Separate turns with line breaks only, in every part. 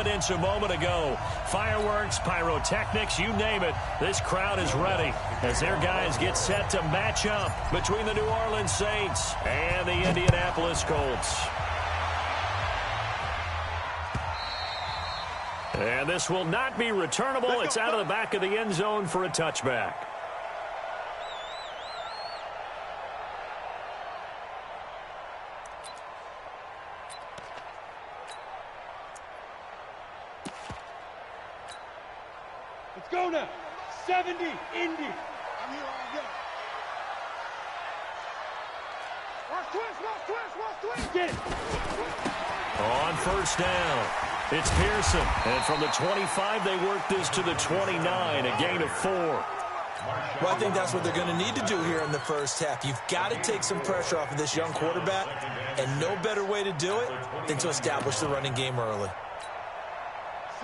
evidence a moment ago. Fireworks, pyrotechnics, you name it. This crowd is ready as their guys get set to match up between the New Orleans Saints and the Indianapolis Colts. And this will not be returnable. It's out of the back of the end zone for a touchback.
Let's go now. 70, Indy. I'm here all day. Watch twist. Get it.
On first down, it's Pearson. And from the 25, they work this to the 29, a gain of 4.
Well, I think that's what they're going to need to do here in the first half. You've got to take some pressure off of this young quarterback, and no better way to do it than to establish the running game early.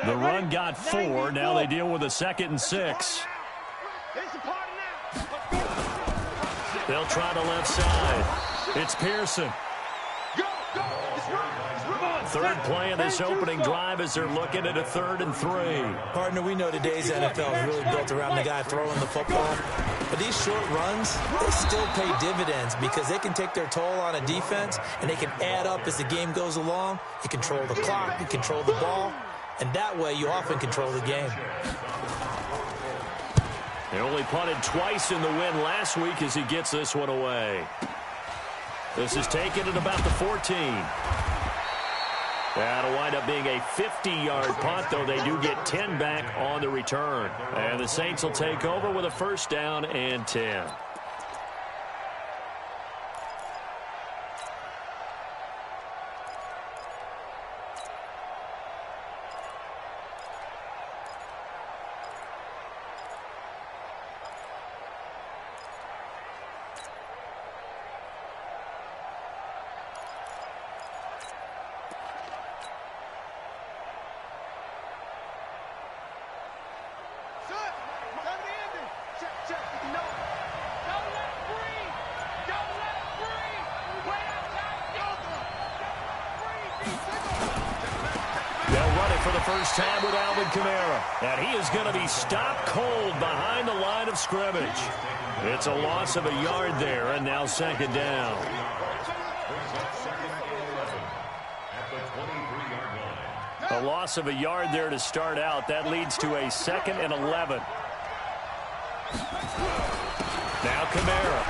The run got 4. Now they deal with a 2nd and 6. They'll try the left side. It's Pearson. Third play of this opening drive as they're looking at a 3rd and 3.
Partner, we know today's NFL is really built around the guy throwing the football. But these short runs, they still pay dividends because they can take their toll on a defense, and they can add up as the game goes along. You control the clock, you control the ball, and that way you often control the game.
They only punted twice in the win last week as he gets this one away. This is taken at about the 14. That'll wind up being a 50-yard punt, though they do get 10 back on the return. And the Saints will take over with a 1st down and 10. First time with Alvin Kamara. And he is going to be stopped cold behind the line of scrimmage. It's a loss of a yard there, and now 2nd down. A loss of a yard there to start out. That leads to a 2nd and 11. Now Kamara.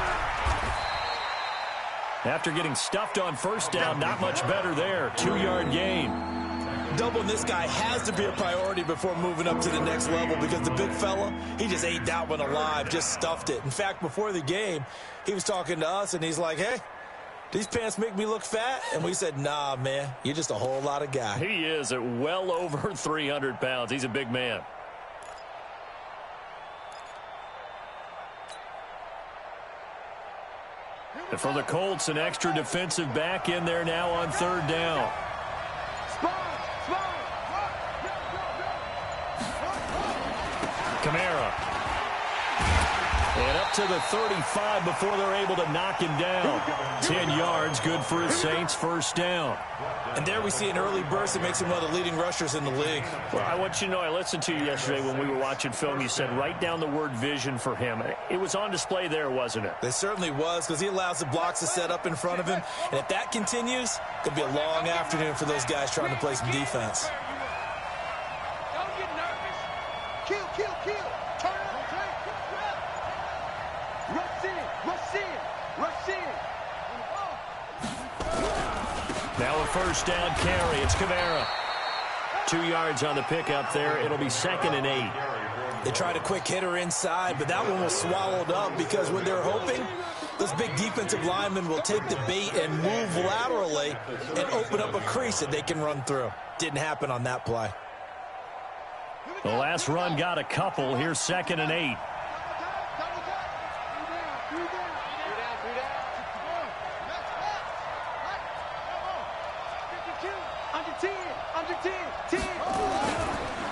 After getting stuffed on first down, not much better there. 2-yard gain.
Doubling this guy has to be a priority before moving up to the next level because the big fella, he just ate that one alive, just stuffed it. In fact, before the game, he was talking to us, and he's like, hey, these pants make me look fat? And we said, nah, man, you're just a whole lot of guy.
He is at well over 300 pounds. He's a big man. And for the Colts, an extra defensive back in there now on 3rd down. Kamara. And up to the 35 before they're able to knock him down. 10 yards, good for his Saints' 1st down.
And there we see an early burst that makes him one of the leading rushers in the league.
Well, I want you to know, I listened to you yesterday when we were watching film. You said write down the word vision for him. It was on display there, wasn't it?
It certainly was, because he allows the blocks to set up in front of him. And if that continues, it could be a long afternoon for those guys trying to play some defense.
Kill. Turn it. Rush in.
Now a 1st down carry. It's Kamara. 2 yards on the pickup there. It'll be 2nd and 8.
They tried a quick hitter inside, but that one was swallowed up because when they're hoping, those big defensive linemen will take the bait and move laterally and open up a crease that they can run through. Didn't happen on that play.
The last run got a couple. Here's 2nd and 8.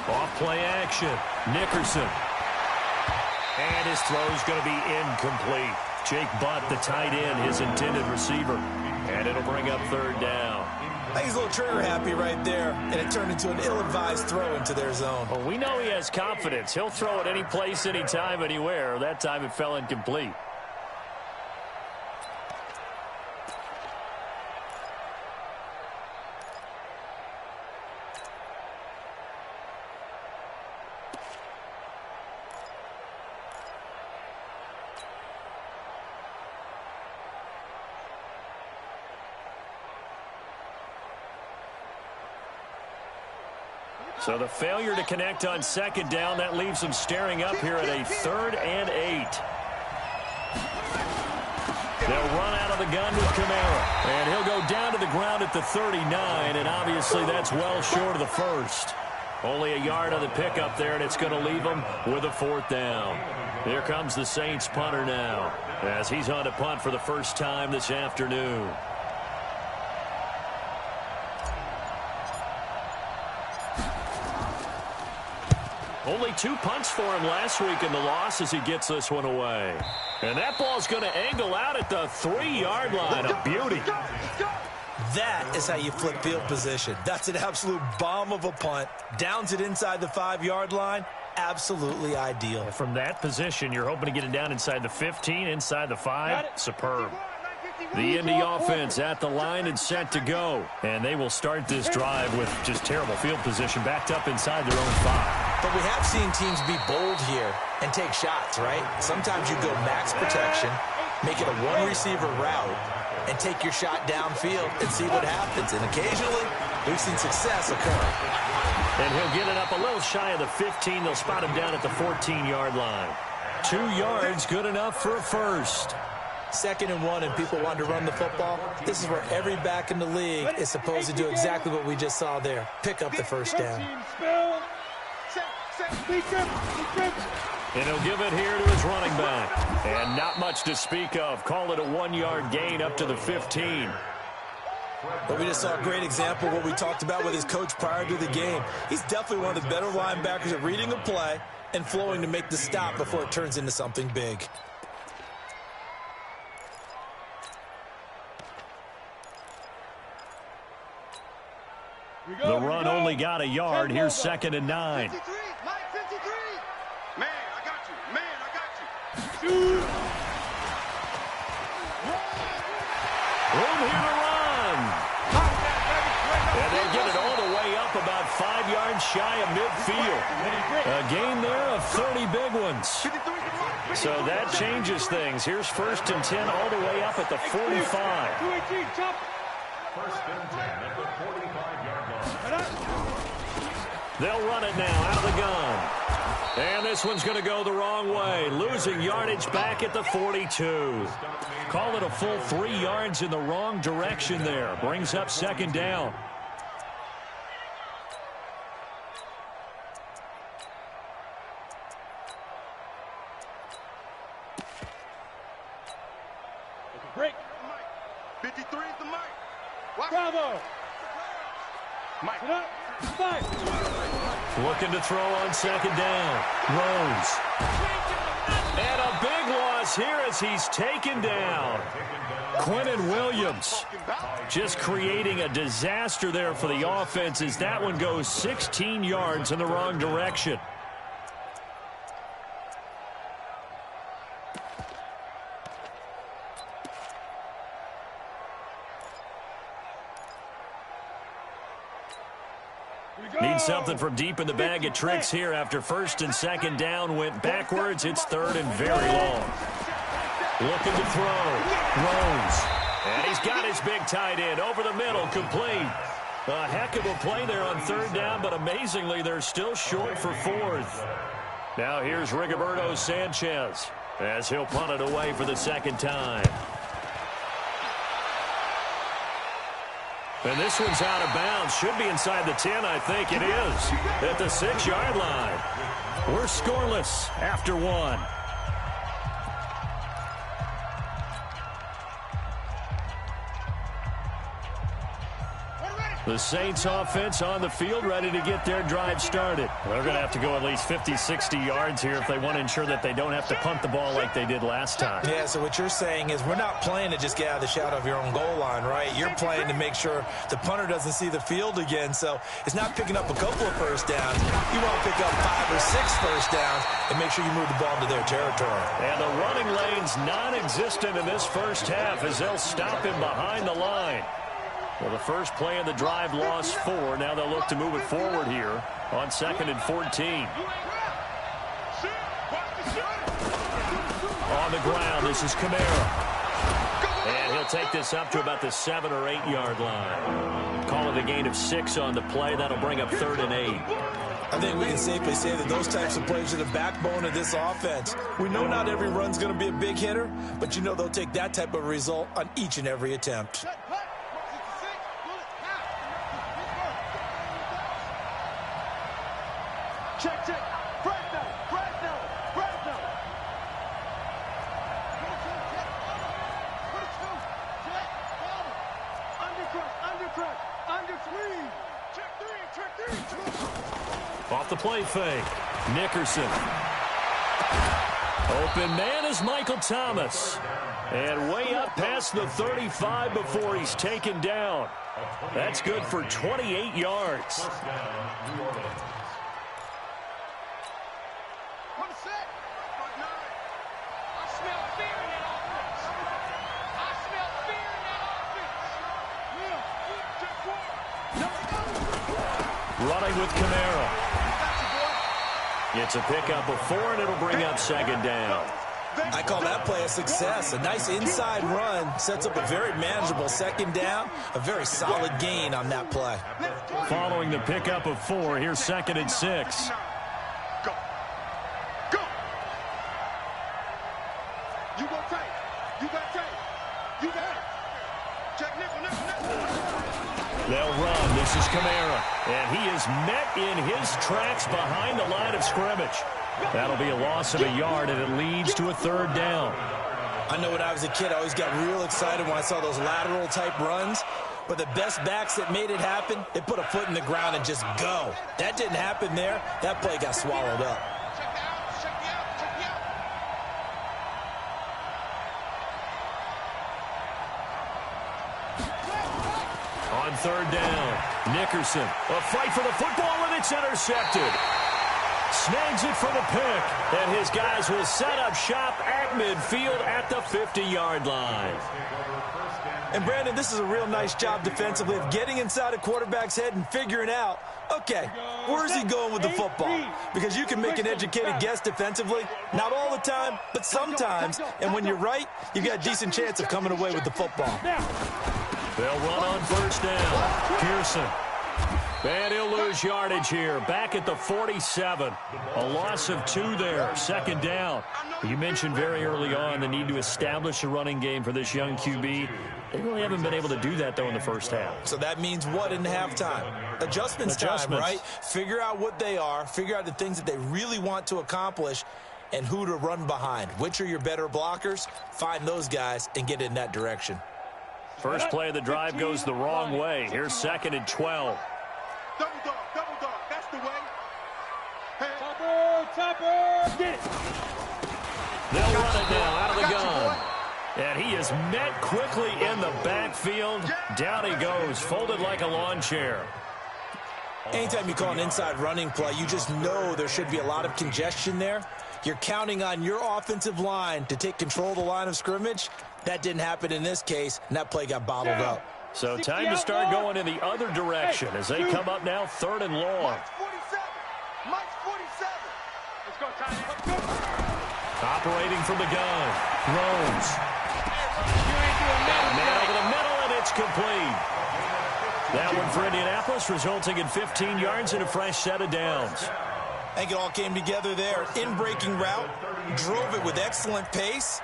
Off play action. Nickerson. And his throw's going to be incomplete. Jake Butt, the tight end, his intended receiver. And it'll bring up 3rd down.
I think he's a little trigger happy right there, and it turned into an ill-advised throw into their zone.
Well, we know he has confidence. He'll throw it any place, anytime, anywhere. That time it fell incomplete. So the failure to connect on second down, that leaves them staring up here at a 3rd and 8. They'll run out of the gun with Kamara. And he'll go down to the ground at the 39, and obviously that's well short of the first. Only a yard on the pickup there, and it's going to leave them with a 4th down. Here comes the Saints punter now, as he's on to punt for the first time this afternoon. Only 2 punts for him last week in the loss as he gets this one away. And that ball's going to angle out at the 3-yard line. A beauty.
That is how you flip field position. That's an absolute bomb of a punt. Downs it inside the 5-yard line. Absolutely ideal.
From that position, you're hoping to get it down inside the 15, inside the 5. Superb. The Indy offense at the line and set to go. And they will start this drive with just terrible field position, backed up inside their own 5.
But we have seen teams be bold here and take shots, right? Sometimes you go max protection, make it a 1-receiver route, and take your shot downfield and see what happens. And occasionally, we've seen success occur.
And he'll get it up a little shy of the 15. They'll spot him down at the 14-yard line. 2 yards, good enough for a first.
2nd and 1, and people want to run the football. This is where every back in the league is supposed to do exactly what we just saw there. Pick up the first down.
And he'll give it here to his running back. And not much to speak of. Call it a 1-yard gain up to the 15.
But we just saw a great example of what we talked about with his coach prior to the game. He's definitely one of the better linebackers at reading a play and flowing to make the stop before it turns into something big.
The run only got a yard. Here's 2nd and 9.
53, Mike 53. Man, I got you. Man, I got you.
Room here to run. And they get it all the way up about 5 yards shy of midfield. A gain there of 30 big ones. So that changes things. Here's 1st and 10 all the way up at the 45.
First and 10 at the 45-yard line.
They'll run it now out of the gun. And this one's going to go the wrong way. Losing yardage back at the 42. Call it a full 3 yards in the wrong direction there. Brings up 2nd down.
Break. 53 is the mic. Bravo. Mike.
Looking to throw on 2nd down. Rose. And a big loss here as he's taken down. Quentin Williams just creating a disaster there for the offense as that one goes 16 yards in the wrong direction. Need something from deep in the bag of tricks here after 1st and 2nd down went backwards. It's 3rd and very long. Looking to throw. Rose. And he's got his big tight end over the middle, complete. A heck of a play there on 3rd down, but amazingly they're still short for 4th. Now here's Rigoberto Sanchez as he'll punt it away for the 2nd time. And this one's out of bounds. Should be inside the 10, I think it is. At the 6-yard line. We're scoreless after 1. The Saints offense on the field, ready to get their drive started. They're going to have to go at least 50, 60 yards here if they want to ensure that they don't have to punt the ball like they did last time.
Yeah, so what you're saying is we're not playing to just get out of the shadow of your own goal line, right? You're playing to make sure the punter doesn't see the field again. So it's not picking up a couple of first downs. You want to pick up 5 or 6 first downs and make sure you move the ball into their territory.
And the running lane's non-existent in this first half as they'll stop him behind the line. Well, the first play of the drive lost 4. Now they'll look to move it forward here on 2nd and 14. On the ground, this is Kamara. And he'll take this up to about the 7 or 8 yard line. Call it a gain of 6 on the play. That'll bring up 3rd and 8.
I think we can safely say that those types of plays are the backbone of this offense. We know not every run's going to be a big hitter, but you know they'll take that type of result on each and every attempt.
Check. Fresno. Undercrush. Under 3. Check 3.
Off the play fake. Nickerson. Open man is Michael Thomas. And way up past the 35 before he's taken down. That's good for 28 yards. Running with Kamara. It's a pickup of 4, and it'll bring up 2nd down.
I call that play a success. A nice inside run sets up a very manageable 2nd down. A very solid gain on that play.
Following the pickup of 4, here's 2nd and 6.
Go. You go tight. You got it. Check nickel.
They'll run. This is Kamara. And he is met in his tracks behind the line of scrimmage. That'll be a loss of a yard, and it leads to a 3rd down.
I know when I was a kid, I always got real excited when I saw those lateral-type runs. But the best backs that made it happen, they put a foot in the ground and just go. That didn't happen there. That play got swallowed up.
On 3rd down, Nickerson. A fight for the football, and it's intercepted. Snags it for the pick, and his guys will set up shop at midfield at the 50-yard line.
And, Brandon, this is a real nice job defensively of getting inside a quarterback's head and figuring out, okay, where's he going with the football? Because you can make an educated guess defensively, not all the time, but sometimes. And when you're right, you've got a decent chance of coming away with the football.
They'll run on 1st down. Pearson. And he'll lose yardage here. Back at the 47. A loss of 2 there. 2nd down. You mentioned very early on the need to establish a running game for this young QB. They really haven't been able to do that, though, in the first half.
So that means what in halftime? Adjustments time, right? Figure out what they are. Figure out the things that they really want to accomplish and who to run behind. Which are your better blockers? Find those guys and get in that direction.
First play of the drive goes the wrong way. Here's 2nd and 12.
Double dog, that's the way. Hey. Topper, get it.
They'll run it now out of the gun. And he is met quickly in the backfield. Down he goes, folded like a lawn chair.
Anytime you call an inside running play, you just know there should be a lot of congestion there. You're counting on your offensive line to take control of the line of scrimmage. That didn't happen in this case, and that play got bottled up.
So time to start going in the other direction as they come up now 3rd and long.
Mike's 47. Let's go, Tiny.
Operating from the gun. Throws. Man over the middle, and it's complete. That one for Indianapolis, resulting in 15 yards and a fresh set of downs.
I think it all came together there. In-breaking route, drove it with excellent pace.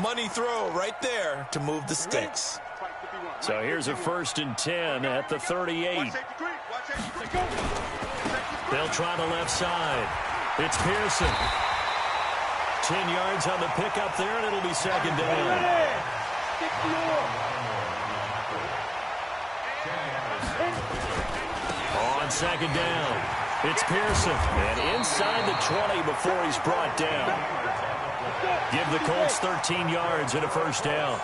Money throw right there to move the sticks.
So here's a 1st and 10 at the 38. They'll try the left side. It's Pearson. 10 yards on the pickup there, and it'll be 2nd down. On second down, it's Pearson. And inside the 20 before he's brought down. Give the Colts 13 yards and a first down.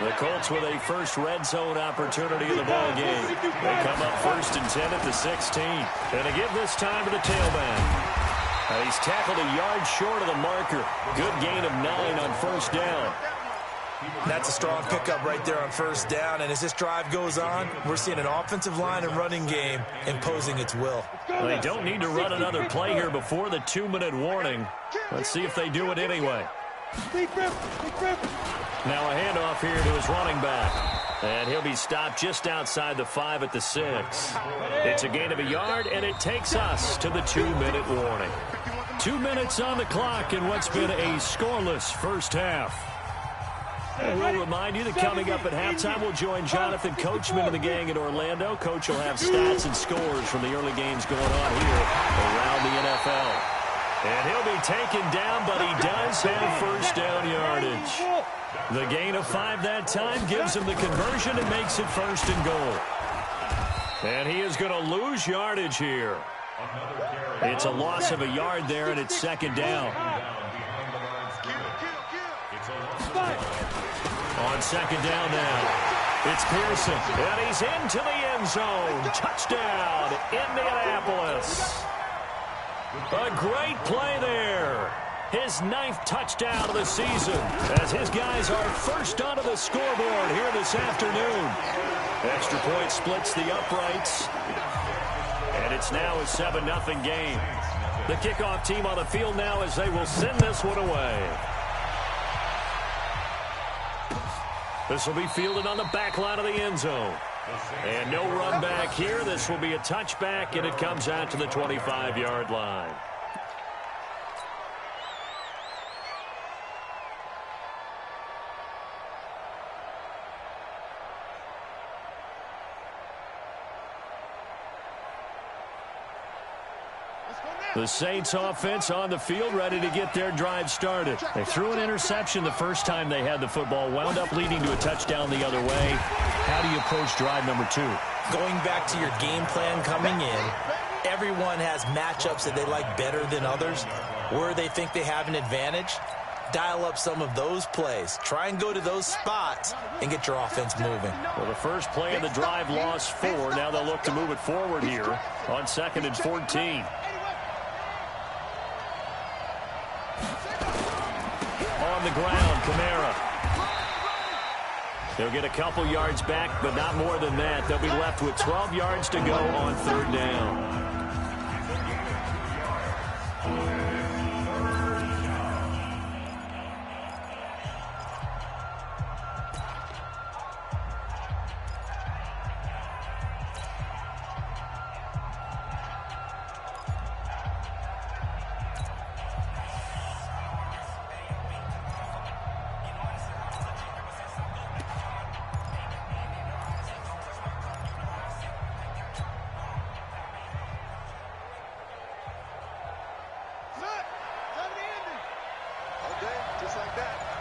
The Colts with a first red zone opportunity in the ball game. They come up 1st and 10 at the 16. And they give this time to the tailback. He's tackled a yard short of the marker. Good gain of 9 on first down.
That's a strong pickup right there on first down. And as this drive goes on, we're seeing an offensive line and running game imposing its will.
They don't need to run another play here before the 2-minute warning. Let's see if they do it anyway. Now a handoff here to his running back. And he'll be stopped just outside the 5 at the 6. It's a gain of a yard, and it takes us to the 2-minute warning. 2 minutes on the clock in what's been a scoreless first half. And we'll remind you that coming up at halftime, we'll join Jonathan Coachman and the gang in Orlando. Coach will have stats and scores from the early games going on here around the NFL. And he'll be taken down, but he does have first down yardage. The gain of 5 that time gives him the conversion and makes it 1st and goal. And he is going to lose yardage here. It's a loss of a yard there, and it's 2nd down. On 2nd down now, it's Pearson, and he's into the end zone. Touchdown, Indianapolis. A great play there. His 9th touchdown of the season as his guys are first onto the scoreboard here this afternoon. Extra point splits the uprights. And it's now a 7-0 game. The kickoff team on the field now as they will send this one away. This will be fielded on the back line of the end zone. And no run back here. This will be a touchback, and it comes out to the 25-yard line. The Saints offense on the field, ready to get their drive started. They threw an interception the first time they had the football, wound up leading to a touchdown the other way. How do you approach drive number 2?
Going back to your game plan coming in, everyone has matchups that they like better than others. Where they think they have an advantage, dial up some of those plays. Try and go to those spots and get your offense moving.
Well, the first play of the drive lost 4. Now they'll look to move it forward here on 2nd and 14. On the ground, Kamara. They'll get a couple yards back, but not more than that. They'll be left with 12 yards to go on 3rd down.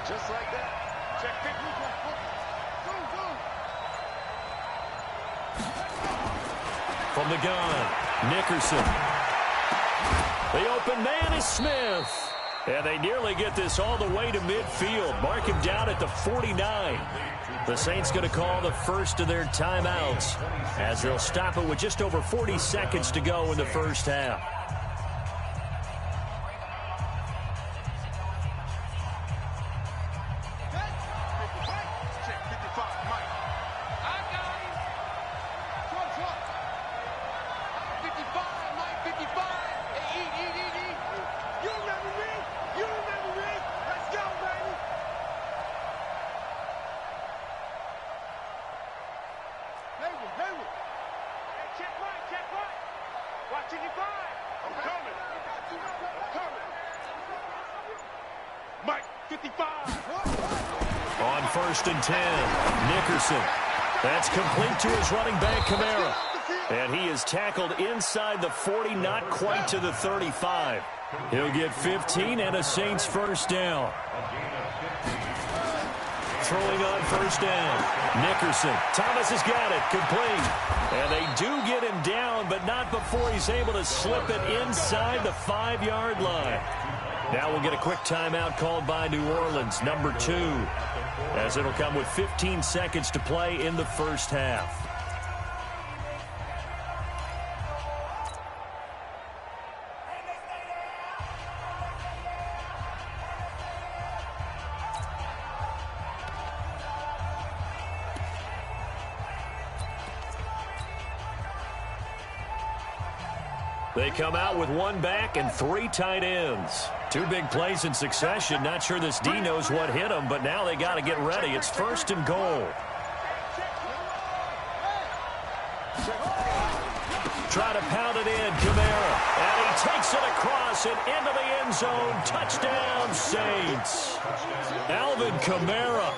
Just like that. Check it.
From the gun, Nickerson. The open man is Smith. And they nearly get this all the way to midfield. Mark him down at the 49. The Saints going to call the first of their timeouts as they'll stop it with just over 40 seconds to go in the first half.
Mike, 55.
On 1st and 10, Nickerson. That's complete to his running back, Kamara. And he is tackled inside the 40, not quite to the 35. He'll get 15 and a Saints first down. throwing on first down. Nickerson. Thomas has got it. Complete. And they do get him down, but not before he's able to slip it inside the 5-yard line. Now we'll get a quick timeout called by New Orleans, number 2, as it'll come with 15 seconds to play in the first half. They come out with 1 back and 3 tight ends. 2 big plays in succession. Not sure this D knows what hit them, but now they got to get ready. It's 1st and goal. Try to pound it in, Kamara. And he takes it across and into the end zone. Touchdown, Saints. Alvin Kamara,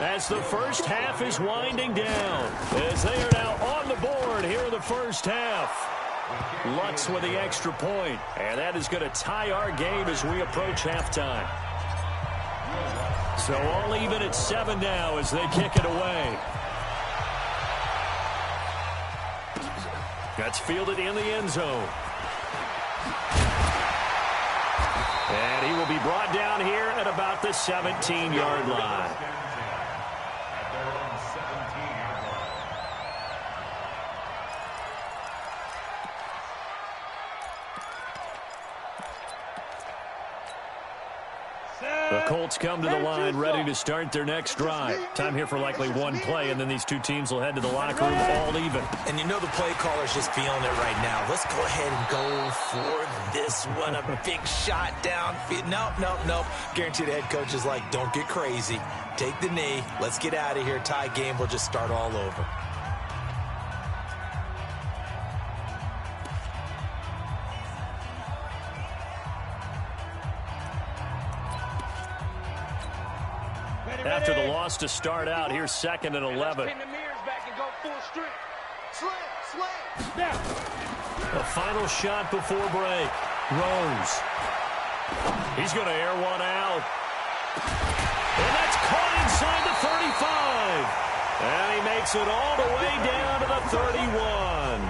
as the first half is winding down, as they are now on the board here in the first half. Lutz with the extra point, and that is going to tie our game as we approach halftime. So all even at 7 now as they kick it away. That's fielded in the end zone. And he will be brought down here at about the 17-yard line. The Colts come to the line ready to start their next drive. Time here for likely 1 play, and then these 2 teams will head to the locker room all even.
And you know the play caller's just feeling it right now. Let's go ahead and go for this one. A big shot downfield. Nope. Guarantee the head coach is like, don't get crazy. Take the knee. Let's get out of here. Tie game. We'll just start all over.
After the loss to start out, here's 2nd and 11. The final shot before break. Rose. He's going to air one out. And that's caught inside the 35. And he makes it all the way down to the 31.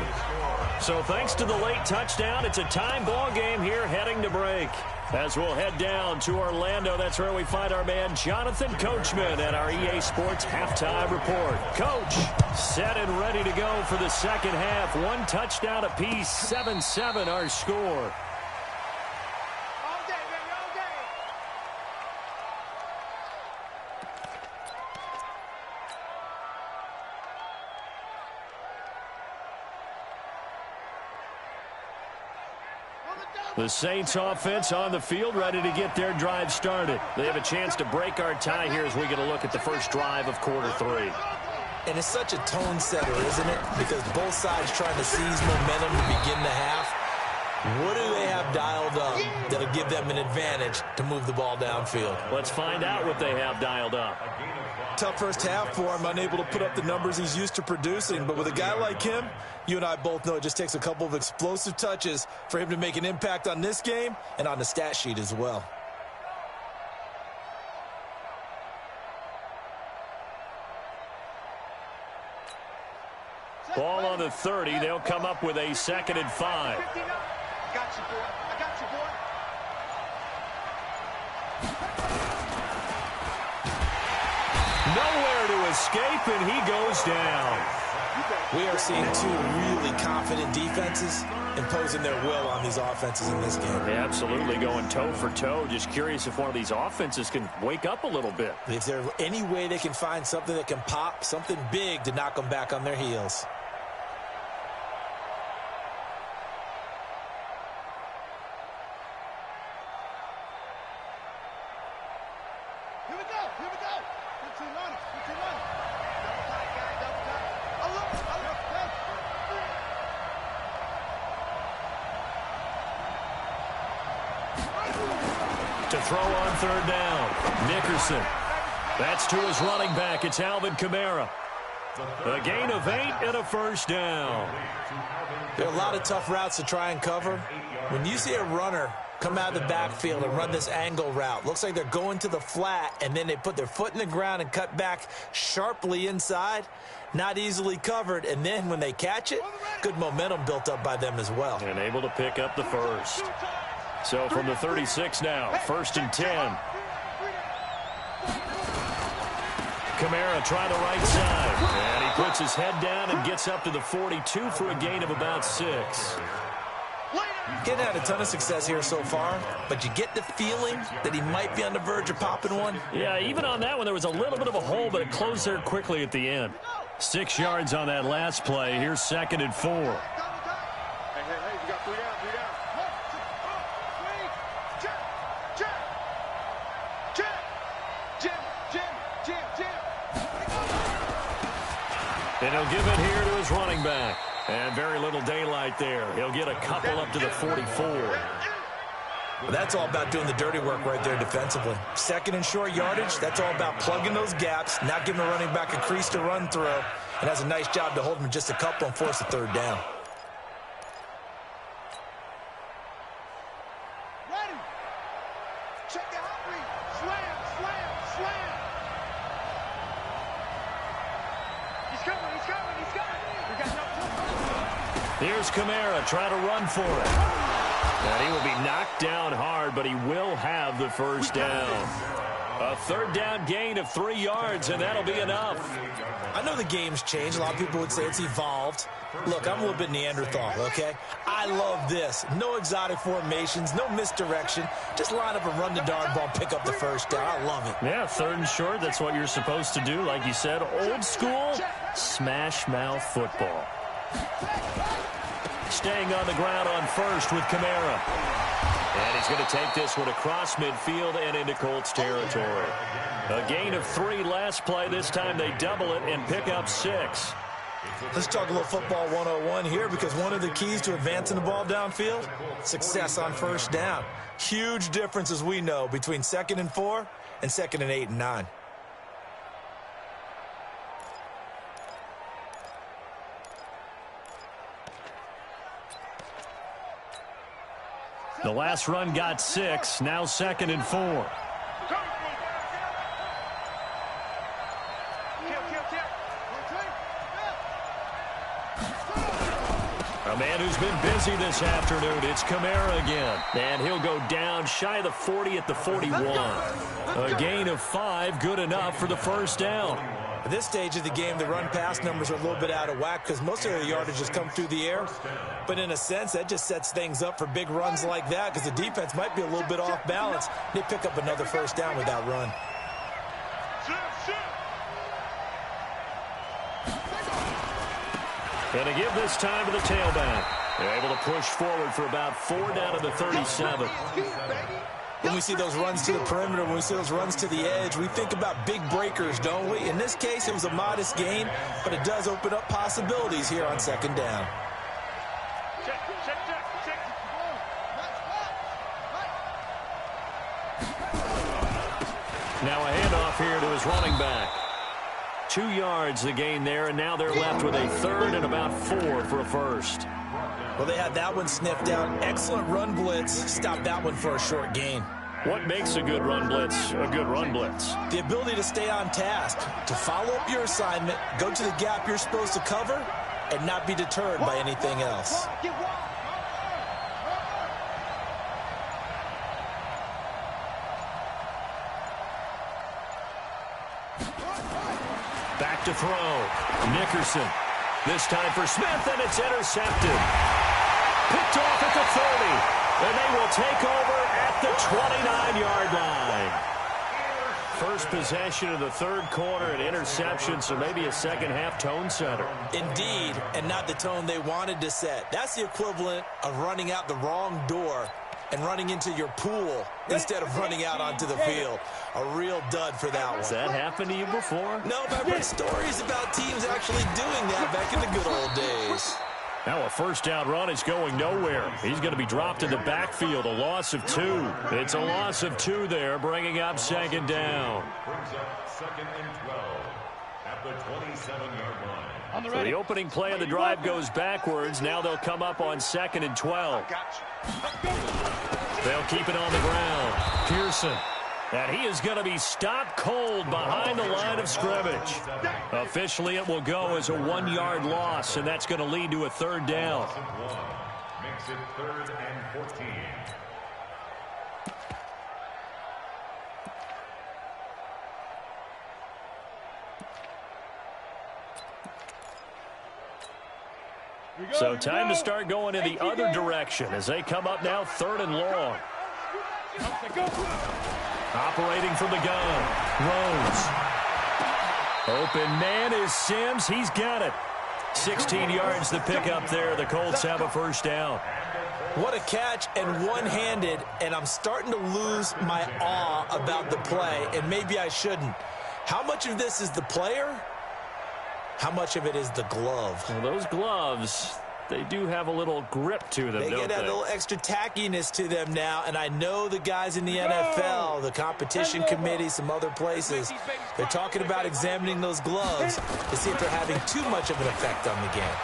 So thanks to the late touchdown, it's a tie ball game here heading to break. As we'll head down to Orlando, that's where we find our man Jonathan Coachman at our EA Sports Halftime Report. Coach, set and ready to go for the second half. 1 touchdown apiece, 7-7 our score. The Saints offense on the field, ready to get their drive started. They have a chance to break our tie here as we get a look at the first drive of quarter 3.
And it's such a tone setter, isn't it? Because both sides trying to seize momentum to begin the half. What do they have dialed up that'll give them an advantage to move the ball downfield?
Let's find out what they have dialed up.
Tough first half for him, unable to put up the numbers he's used to producing. But with a guy like him, you and I both know it just takes a couple of explosive touches for him to make an impact on this game and on the stat sheet as well.
Ball on the 30. They'll come up with a 2nd and 5.
I got you, boy. I got you, boy.
Nowhere to escape, and he goes down.
We are seeing 2 really confident defenses imposing their will on these offenses in this game.
Yeah, absolutely, going toe for toe. Just curious if one of these offenses can wake up a little bit.
Is there any way they can find something that can pop, something big to knock them back on their heels?
Here we go. Here we go. Put two runners. Put two runners. Double tight, guy. Double tight. I look.
To throw on 3rd down. Nickerson. That's to his running back. It's Alvin Kamara. A gain of 8 and a first down.
There are a lot of tough routes to try and cover. When you see a runner come out of the backfield and run this angle route. Looks like they're going to the flat, and then they put their foot in the ground and cut back sharply inside. Not easily covered, and then when they catch it, good momentum built up by them as well.
And able to pick up the first. So from the 36 now, 1st and 10. Kamara try the right side. And he puts his head down and gets up to the 42 for a gain of about 6.
Getting had a ton of success here so far, but you get the feeling that he might be on the verge of popping one.
Yeah, even on that one, there was a little bit of a hole, but it closed there quickly at the end. 6 yards on that last play. Here's 2nd and 4.
Hey, you got 3 down, 3 down.
And he'll give it here to his running back. And very little daylight there. He'll get a couple up to the 44.
Well, that's all about doing the dirty work right there defensively. 2nd and short yardage, that's all about plugging those gaps, not giving the running back a crease to run through, and has a nice job to hold him just a couple and force a 3rd down.
Ready. Check the hot read. Slam, slam, slam. He's coming, he's coming, he's coming. We got no time.
Here's Kamara, try to run for it. And he will be knocked down hard, but he will have the 1st down. A 3rd down gain of 3 yards, and that'll be enough.
I know the game's changed. A lot of people would say it's evolved. Look, I'm a little bit Neanderthal, okay? I love this. No exotic formations, no misdirection. Just line up and run the darn ball, pick up the 1st down. I love it.
Yeah, 3rd and short, that's what you're supposed to do. Like you said, old school, smash mouth football. Staying on the ground on 1st with Kamara. And he's going to take this one across midfield and into Colts territory. A gain of 3 last play. This time they double it and pick up 6.
Let's talk a little football 101 here, because one of the keys to advancing the ball downfield, success on 1st down. Huge difference, as we know, between 2nd and 4 and 2nd and 8 and 9.
The last run got 6. Now 2nd and 4. A man who's been busy this afternoon. It's Kamara again. And he'll go down shy of the 40 at the 41. A gain of 5, good enough for the 1st down.
At this stage of the game, the run-pass numbers are a little bit out of whack because most of their yardage has come through the air. But in a sense, that just sets things up for big runs like that, because the defense might be a little bit off balance. They pick up another 1st down with that run.
And to give this time to the tailback. They're able to push forward for about 4 down to the 37.
When we see those runs to the perimeter, when we see those runs to the edge, we think about big breakers, don't we? In this case, it was a modest gain, but it does open up possibilities here on 2nd down.
Now a handoff here to his running back. 2 yards the gain there, and now they're left with a 3rd and about 4 for a 1st.
Well, they had that one sniffed out. Excellent run blitz. Stopped that one for a short gain.
What makes a good run blitz a good run blitz?
The ability to stay on task, to follow up your assignment, go to the gap you're supposed to cover, and not be deterred by anything else.
Back to throw. Nickerson. This time for Smith, and it's intercepted. Picked off at the 30. And they will take over at the 29-yard line. First possession of the 3rd quarter, an interception, so maybe a second-half tone setter.
Indeed, and not the tone they wanted to set. That's the equivalent of running out the wrong door and running into your pool instead of running out onto the field. A real dud for that one.
Has that happened to you before?
No, but I've heard stories about teams actually doing that back in the good old days.
Now a 1st down run is going nowhere. He's going to be dropped in the backfield, a loss of 2. It's a loss of 2 there, bringing up 2nd down.
Brings up 2nd and 12 at the 27-yard line.
So the opening play of the drive goes backwards. Now they'll come up on 2nd and 12. They'll keep it on the ground. Pearson. And he is going to be stopped cold behind the line of scrimmage. Officially, it will go as a 1-yard loss, and that's going to lead to a third down.
Makes it 3rd and 14.
So time to start going in the other direction as they come up now 3rd and long. Operating from the gun. Rose. Open man is Sims. He's got it. 16 yards to pick up there. The Colts have a first down.
What a catch, and one-handed, and I'm starting to lose my awe about the play, and maybe I shouldn't. How much of this is the player? How much of it is the glove?
Well, those gloves, they do have a little grip to them,
They
don't
get
they?
a little extra tackiness to them now, and I know the guys in the NFL, the competition committee, some other places, they're talking about examining those gloves to see if they're having too much of an effect on the game.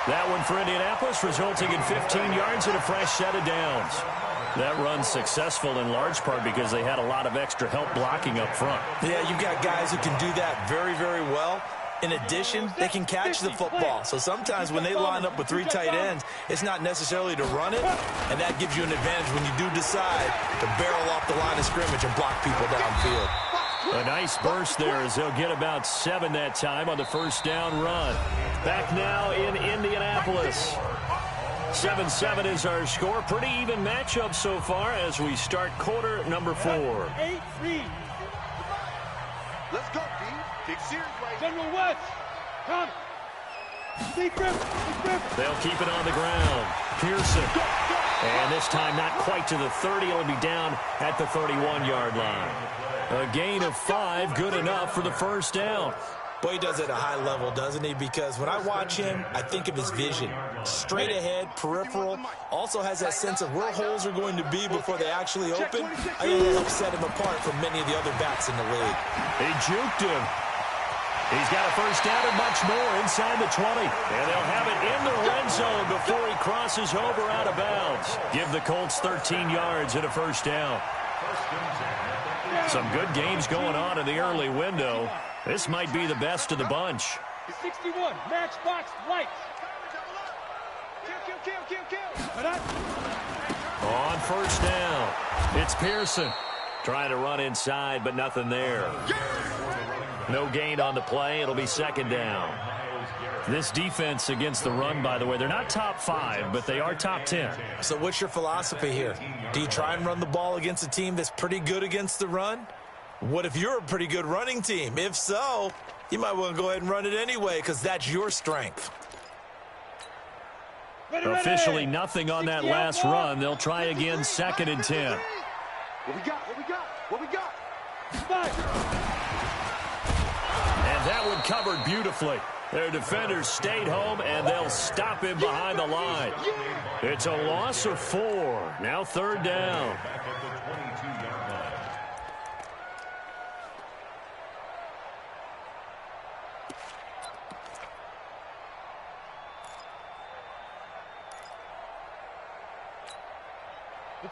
That one for Indianapolis, resulting in 15 yards and a fresh set of downs. That run's successful in large part because they had a lot of extra help blocking up front.
Yeah, you've got guys who can do that very, very well. In addition, they can catch the football. So sometimes when they line up with 3 tight ends, it's not necessarily to run it, and that gives you an advantage when you do decide to barrel off the line of scrimmage and block people downfield.
A nice burst there as they'll get about 7 that time on the first down run. Back now in Indianapolis. 7-7 is our score. Pretty even matchup so far as we start quarter number 4.
8-3. Let's go, D. Get serious right now. General West. Come. Deep grip. Deep grip.
They'll keep it on the ground. Pearson. And this time not quite to the 30. It'll be down at the 31-yard line. A gain of 5, good enough for the first down.
Boy, he does it at a high level, doesn't he? Because when I watch him, I think of his vision. Straight ahead, peripheral. Also has that sense of where holes are going to be before they actually open. I think that helps set him apart from many of the other backs in the league.
He juked him. He's got a first down and much more inside the 20. And they'll have it in the red zone before he crosses over out of bounds. Give the Colts 13 yards and a first down. Some good games going on in the early window. This might be the best of the bunch.
61, matchbox lights. Kill.
On first down, it's Pearson. Trying to run inside, but nothing there. No gain on the play. It'll be second down. This defense against the run, by the way, they're not top 5, but they are top 10.
So what's your philosophy here? Do you try and run the ball against a team that's pretty good against the run? What if you're a pretty good running team? If so, you might want to go ahead and run it anyway because that's your strength.
Officially nothing on that last run. They'll try again, 2nd and 10.
What we got?
And that one covered beautifully. Their defenders stayed home, and they'll stop him behind the line. It's a loss of 4. Now 3rd down.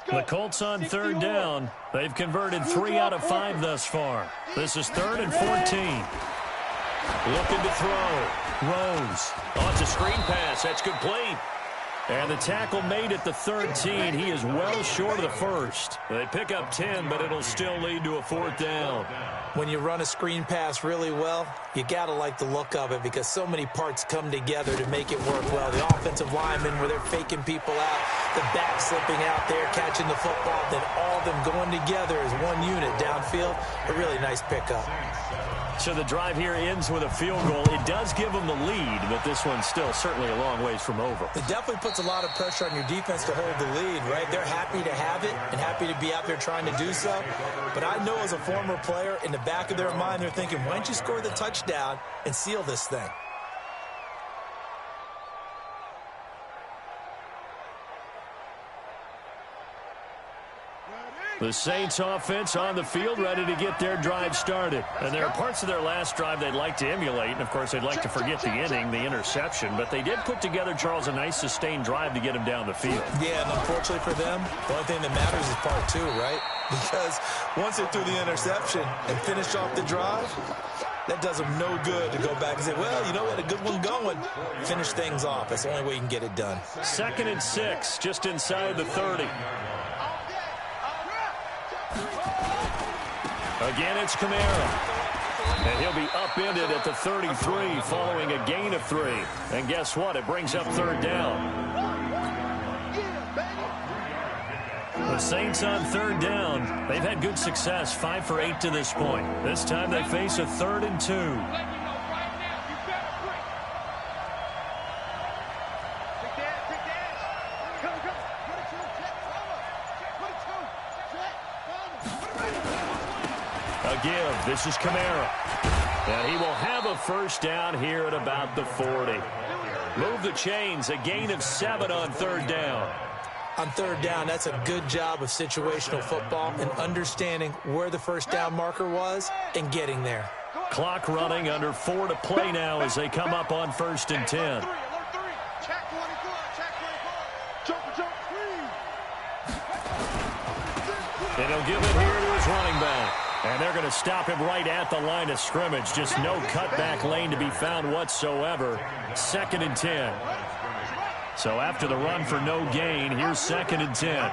The Colts on 3rd down. They've converted 3 out of 5 thus far. This is 3rd and 14. Looking to throw. Rose. Oh, it's a screen pass. That's complete. And the tackle made at the 13. He is well short of the first. They pick up 10, but it'll still lead to a 4th down.
When you run a screen pass really well, you got to like the look of it because so many parts come together to make it work well. The offensive linemen where they're faking people out, the back slipping out there, catching the football, then all of them going together as one unit downfield. A really nice pickup.
So the drive here ends with a field goal. It does give them the lead, but this one's still certainly a long ways from over.
It definitely puts a lot of pressure on your defense to hold the lead, right? They're happy to have it and happy to be out there trying to do so. But I know as a former player, in the back of their mind, they're thinking, why don't you score the touchdown and seal this thing?
The Saints offense on the field, ready to get their drive started. And there are parts of their last drive they'd like to emulate. And, of course, they'd like to forget the inning, the interception. But they did put together, Charles, a nice sustained drive to get him down the field.
Yeah, and unfortunately for them, the only thing that matters is part two, right? Because once they threw the interception and finished off the drive, that does them no good to go back and say, well, you know what, a good one going. Finish things off. That's the only way you can get it done.
2nd and 6, just inside the 30. Again, it's Kamara. And he'll be upended at the 33 following a gain of 3. And guess what? It brings up 3rd down. The Saints on 3rd down. They've had good success, 5 for 8 to this point. This time they face a 3rd and 2. Give. This is Kamara. And he will have a 1st down here at about the 40. Move the chains. A gain of 7 on 3rd down.
On 3rd down, that's a good job of situational football and understanding where the 1st down marker was and getting there.
Clock running, under 4 to play now as they come up on 1st and 10. And he'll give it here to his running back. And they're going to stop him right at the line of scrimmage. Just no cutback lane to be found whatsoever. 2nd and 10. So after the run for no gain, here's 2nd and 10.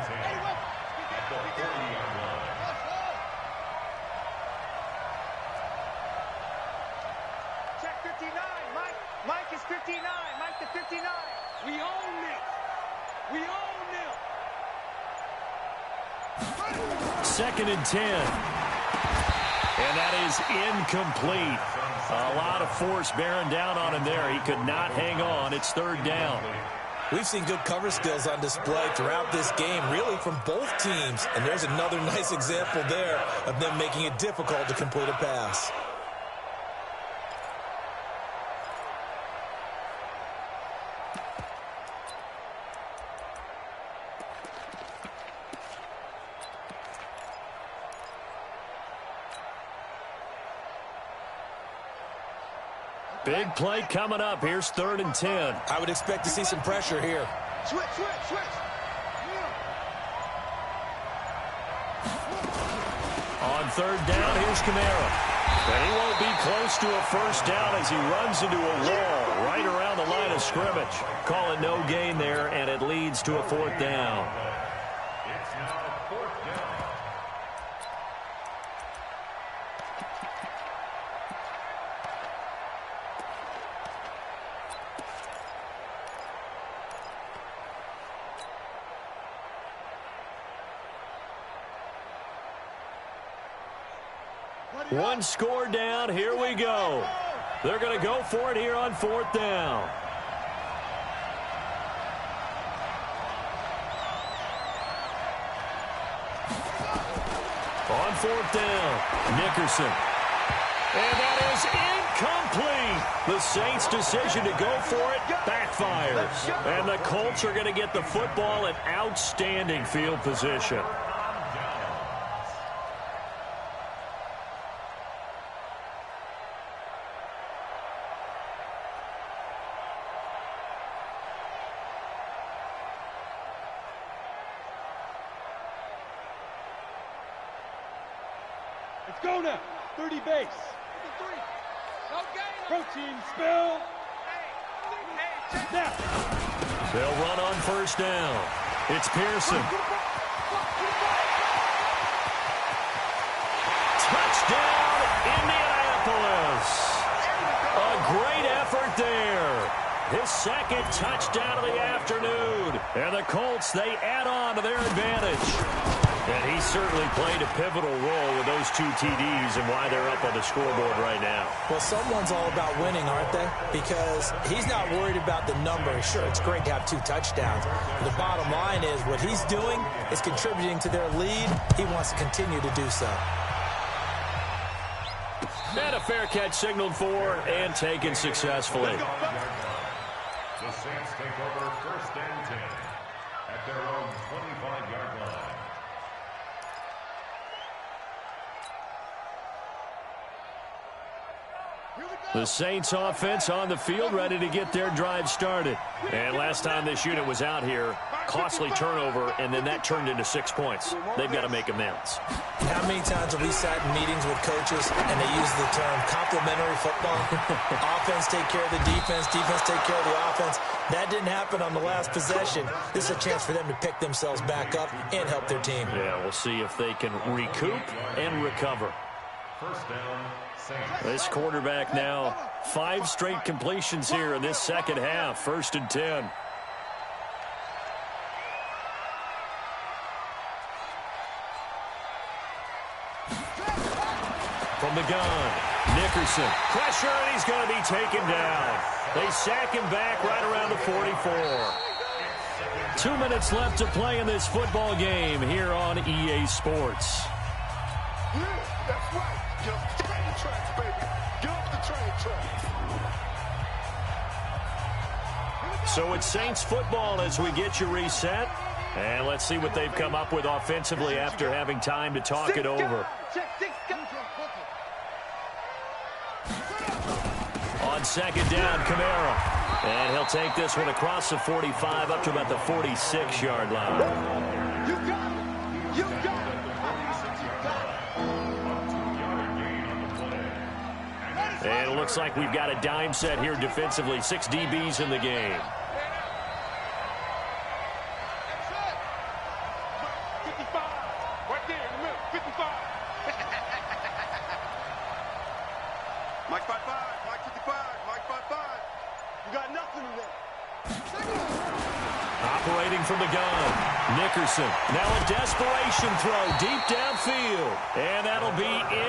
Check 59. Mike is 59. Mike to 59. We own this. We own them.
2nd and 10. And that is incomplete. A lot of force bearing down on him there. He could not hang on. It's 3rd down.
We've seen good cover skills on display throughout this game, really from both teams. And there's another nice example there of them making it difficult to complete a pass.
Big play coming up. Here's 3rd and 10.
I would expect to see some pressure here.
Switch.
On 3rd down, here's Kamara. And he won't be close to a 1st down as he runs into a wall right around the line of scrimmage. Call it no gain there, and it leads to a 4th down.
It's now 4th down.
One score down. Here we go. They're going to go for it here on 4th down. On 4th down, Nickerson. And that is incomplete. The Saints' decision to go for it backfires. And the Colts are going to get the football in outstanding field position.
Let's go now. 30 base. 53. Protein spill. Now.
They'll run on 1st down. It's Pearson. Touchdown, Indianapolis. A great effort there. His 2nd touchdown of the afternoon. And the Colts, they add on to their advantage. And he certainly played a pivotal role with those 2 TDs and why they're up on the scoreboard right now.
Well, someone's all about winning, aren't they? Because he's not worried about the number. Sure, it's great to have 2 touchdowns. But the bottom line is what he's doing is contributing to their lead. He wants to continue to do so.
And a fair catch signaled for and taken successfully.
The Saints take over 1st and 10 at their own 25-yard line.
The Saints offense on the field, ready to get their drive started. And last time this unit was out here, costly turnover, and then that turned into 6 points. They've got to make amends.
How many times have we sat in meetings with coaches and they use the term complementary football? Offense take care of the defense, defense take care of the offense. That didn't happen on the last possession. This is a chance for them to pick themselves back up and help their team.
Yeah, we'll see if they can recoup and recover.
First down, Saints.
This quarterback now, 5 straight completions here in this second half. 1st and 10. From the gun, Nickerson. Pressure, and he's going to be taken down. They sack him back right around the 44. 2 minutes left to play in this football game here on EA Sports.
That's right. Get off the train tracks, baby. Get off the train tracks.
So it's Saints football as we get you reset. And let's see what they've come up with offensively after having time to talk it over. On second down, Kamara. And he'll take this one across the 45 up to about the 46-yard line.
You got it. You got it.
And it looks like we've got a dime set here defensively. 6 DBs in the game.
55. Right there in the middle. 55. Mike 55. Mike 55. Mike 55. You got nothing in there.
Operating from the gun, Nickerson. Now a desperation throw deep downfield. And that'll be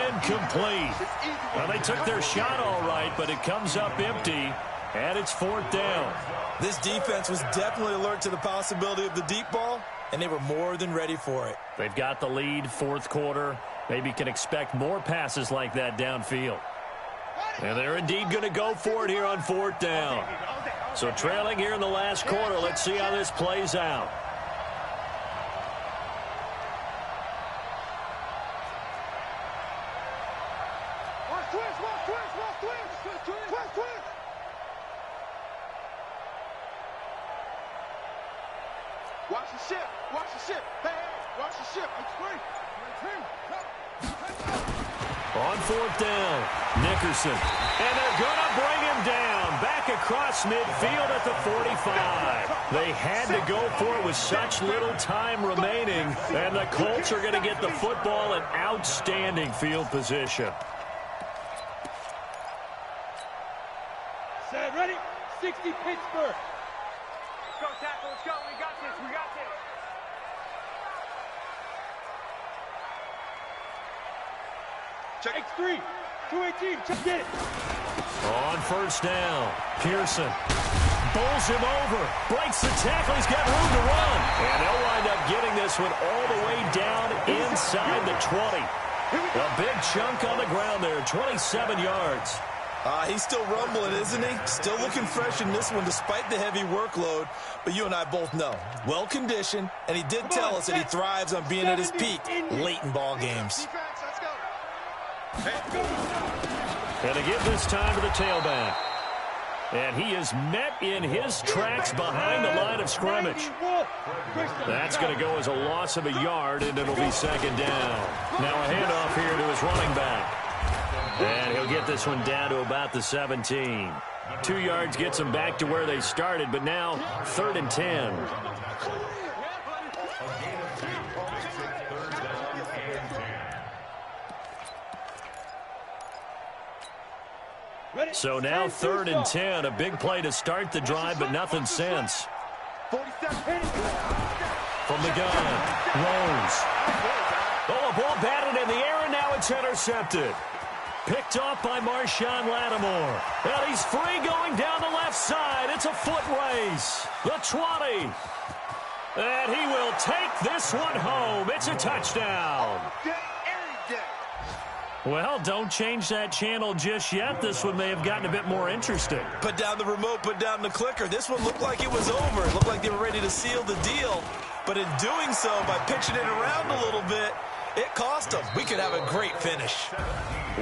incomplete. Well, they took their shot all right, but it comes up empty, and it's 4th down.
This defense was definitely alert to the possibility of the deep ball, and they were more than ready for it.
They've got the lead, 4th quarter. Maybe can expect more passes like that downfield. And they're indeed going to go for it here on 4th down. So trailing here in the last quarter, let's see how this plays out.
Watch the ship. Watch the ship. Hey, watch the ship. It's free.
On 4th down, Nickerson. And they're going to bring him down. Back across midfield at the 45. They had to go for it with such little time remaining. And the Colts are going to get the football in outstanding field position.
Set, ready? 60 Pittsburgh. Let's go, tackle. Let's go. We got this. We got this. Check. X3. 218. Check it.
On 1st down, Pearson bowls him over, breaks the tackle. He's got room to run. And they'll wind up getting this one all the way down inside the 20. A big chunk on the ground there, 27 yards.
He's still rumbling, isn't he? Still looking fresh in this one despite the heavy workload. But you and I both know, well-conditioned, and he did tell us that he thrives on being at his peak late in ball games.
And to give this time to the tailback. And he is met in his tracks behind the line of scrimmage. That's going to go as a loss of a yard, and it'll be 2nd down. Now a handoff here to his running back. And he'll get this one down to about the 17. 2 yards gets them back to where they started, but now 3rd and 10. So now 3rd and 10. A big play to start the drive, but nothing since. From the gun, Rose. Oh, a ball batted in the air, and now it's intercepted. Picked off by Marshawn Lattimore. And he's free going down the left side. It's a foot race. The 20. And he will take this one home. It's a touchdown. Well, don't change that channel just yet. This one may have gotten a bit more interesting.
Put down the remote, put down the clicker. This one looked like it was over. It looked like they were ready to seal the deal. But in doing so, by pitching it around a little bit, It cost them. We could have a great finish.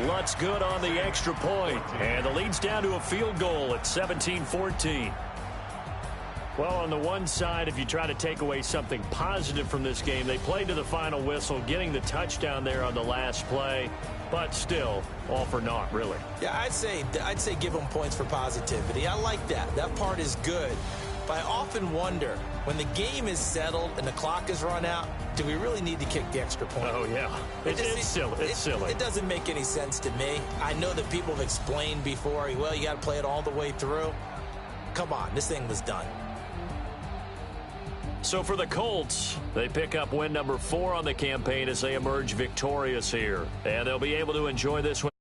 Lutz good on the extra point, and the lead's down to a field goal at 17-14. Well, on the one side, if you try to take away something positive from this game, they played to the final whistle, getting the touchdown there on the last play, but still, all for naught, really.
Yeah, I'd say give them points for positivity. I like that. That part is good. But I often wonder, when the game is settled and the clock is run out, do we really need to kick the extra point?
Oh, yeah. It's silly. It's silly.
It doesn't make any sense to me. I know that people have explained before, well, you got to play it all the way through. Come on, this thing was done.
So for the Colts, they pick up win number 4 on the campaign as they emerge victorious here. And they'll be able to enjoy this one.